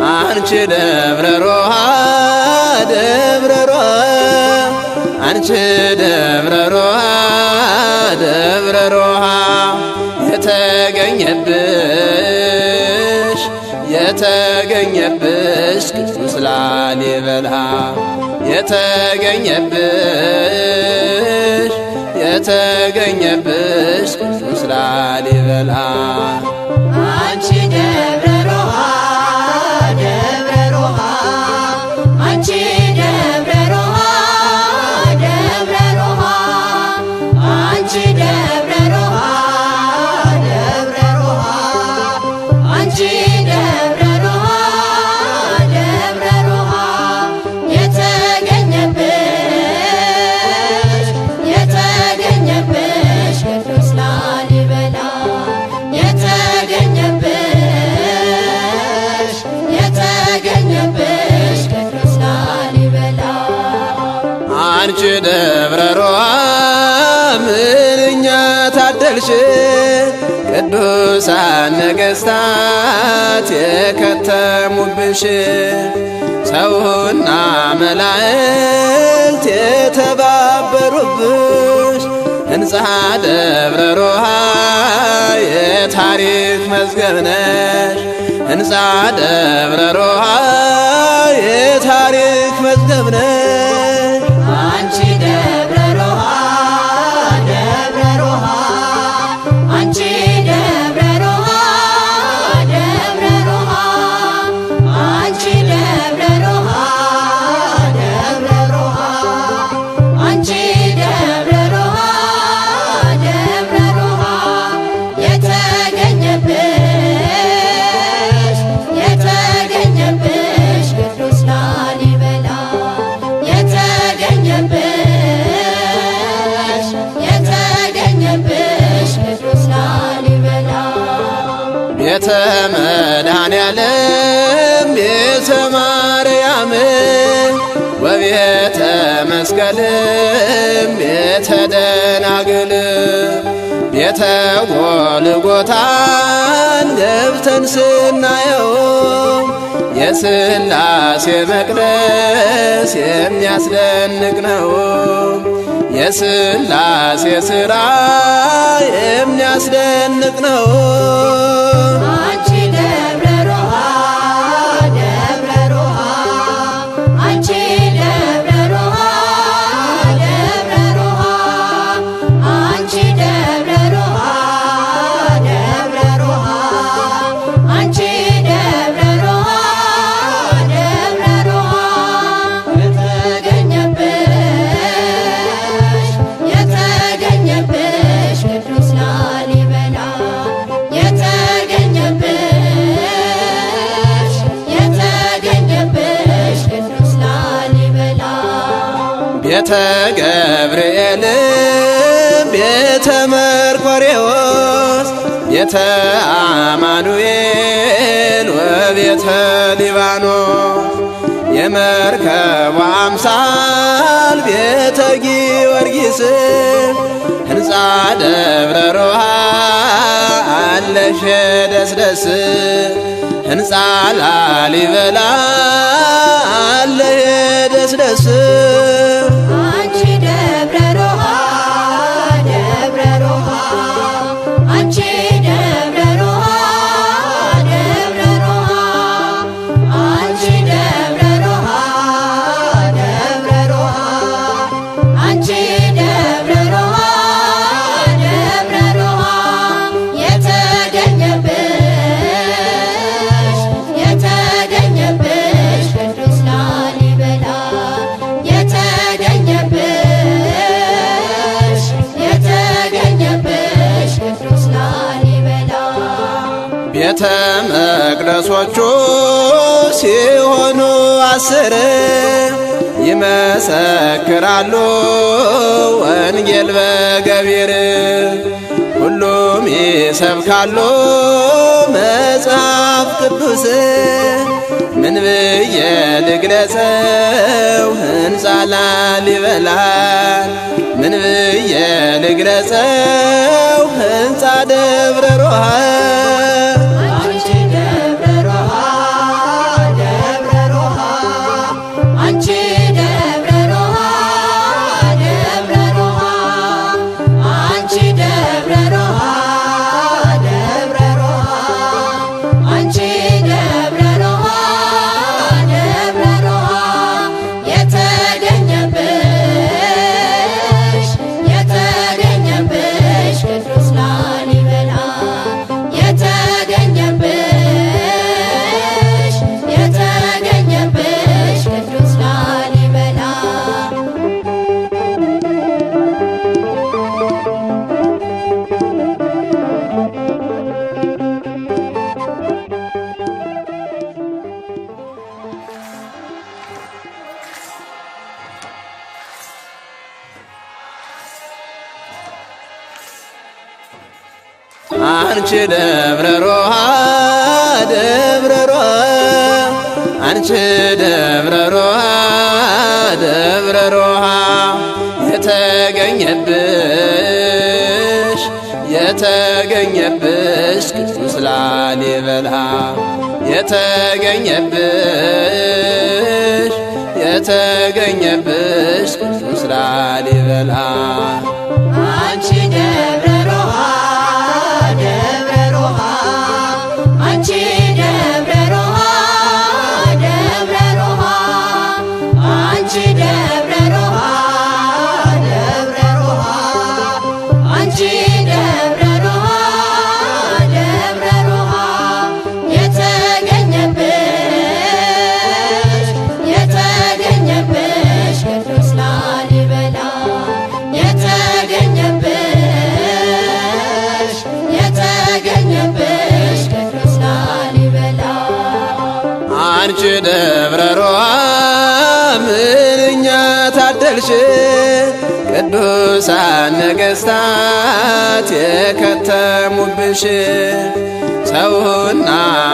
አንቺ ደብረ ሮሃ ደብረ ሮሃ አንቺ ደብረ ሮሃ ደብረ ሮሃ የተገኘብሽ ቅዱስ ላሊበላ የተገኘብሽ ቅዱስ ላሊበላ አንቺ ደብረ ሮሃ ደብረ ሮሃ አንቺ ደብረ ሮሃ ደብረ ሮሃ አንቺ ደብረ ሮሃ ደብረ ሮሃ አንቺ ደብረ ሮሃ ደብረ ሮሃ የተገኘብሽ ቅዱስ ላሊበላ የተገኘብሽ ቅዱስ ላሊበላ አንቺ ደብረ ሮሃ ምንኛ ታደልሽ ቅዱሳን ነገሥታት የከተሙብሽ ሰውና መላእክት የተባበሩብሽ ሕንፃ ደብረ ሮሃ የታሪክ መዝገብ ነሽ ሕንፃ ደብረ ሮሃ የታሪክ መዝገብ ነሽ አንቺ ደብረ ሮሃ ደብረ ሮሃ አንቺ ደብረ ሮሃ ደብረ ሮሃ አንቺ ደብረ ሮሃ ደብረ ሮሃ አንቺ ደብረ ሮሃ ደብረ ሮሃ የተገኘብሽ ቅዱስ ላሊበላ የተገኘብሽ ቅዱስ ላሊበላ ቤተ መድኃኔዓለም ቤተ ማርያም ወቤተ መስቀልም ቤተ ደናግል ቤተ ጎልጎታን ገብተን ስናየው የሥላሴ መቅደስ የሚያስደንቅ ነው የሥላሴ ሥራ የሚያስደንቅ ነው አንቺ ደብረ ሮሃ ደብረ ሮሃ አንቺ ደብረ ሮሃ ደብረ ሮሃ አንቺ ደብረ ሮሃ ደብረ ሮሃ አንቺ ደብረ ሮሃ ደብረ ሮሃ የተገኘብሽ ቅዱስ ላሊበላ የተገኘብሽ ቅዱስ ላሊበላ ቤተ ገብርኤል ቤተ መርቆሬዎስ ቤተ አማኑኤል ወቤተ ሊባኖስ የመርከቡ አምሳል ቤተ ጊዮርጊስ ሕንፃ ደብረ ሮሃ አለሽ ደስደስ ሕንፃ ላሊበላ አለሽ ደስደስ አንቺ ደብረ ሮሃ ደብረ ሮሃ አንቺ ደብረ ሮሃ ደብረ ሮሃ አንቺ ደብረ ሮሃ ደብረ ሮሃ አንቺ ደብረ ሮሃ ደብረ ሮሃ የተገኘብሽ ቅዱስ ላሊበላ የተገኘብሽ ቅዱስ ላሊበላ ቤተ መቅደሶቹ ሲሆኑ 10 ይመሰክራሉ ወንጌል በገቢር ሁሉም ይሰብካሉ መጽሐፍ ቅዱስ ምን ብዬ ልግለጸው ሕንፃ ላሊበላን ምን ብዬ ልግለጸው ሕንፃ ደብረ ሮሃ አንቺ ደብረ ሮሃ አንቺ ደብረ ሮሃ ደብረ ሮሃ አንቺ ደብረ ሮሃ ደብረ ሮሃ የተገኘብሽ ቅዱስ ላሊበላ የተገኘብሽ ቅዱስ ላሊበላ አንቺ ደብረ ሮሃ ደብረ ሮሃ አንቺ ደብረ ሮሃ ደብረ ሮሃ አንቺ ደብረ ሮሃ ደብረ ሮሃ አንቺ ደብረ ሮሃ ደብረ ሮሃ የተገኘብሽ ቅዱስ ላሊበላ የተገኘብሽ ቅዱስ ላሊበላ አንቺ ደብረ ሮሃ ምንኛ ታደልሽ ቅዱሳን ነገሥታት የከተሙብሽ ሰውና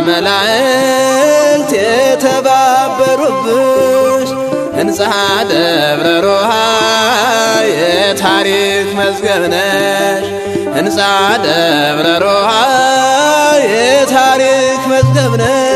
መላእክት የተባበሩብሽ ሕንፃ ደብረ ሮሃ የታሪክ መዝገብ ነሽ ሕንፃ ደብረ ሮሃ የታሪክ መዝገብ ነሽ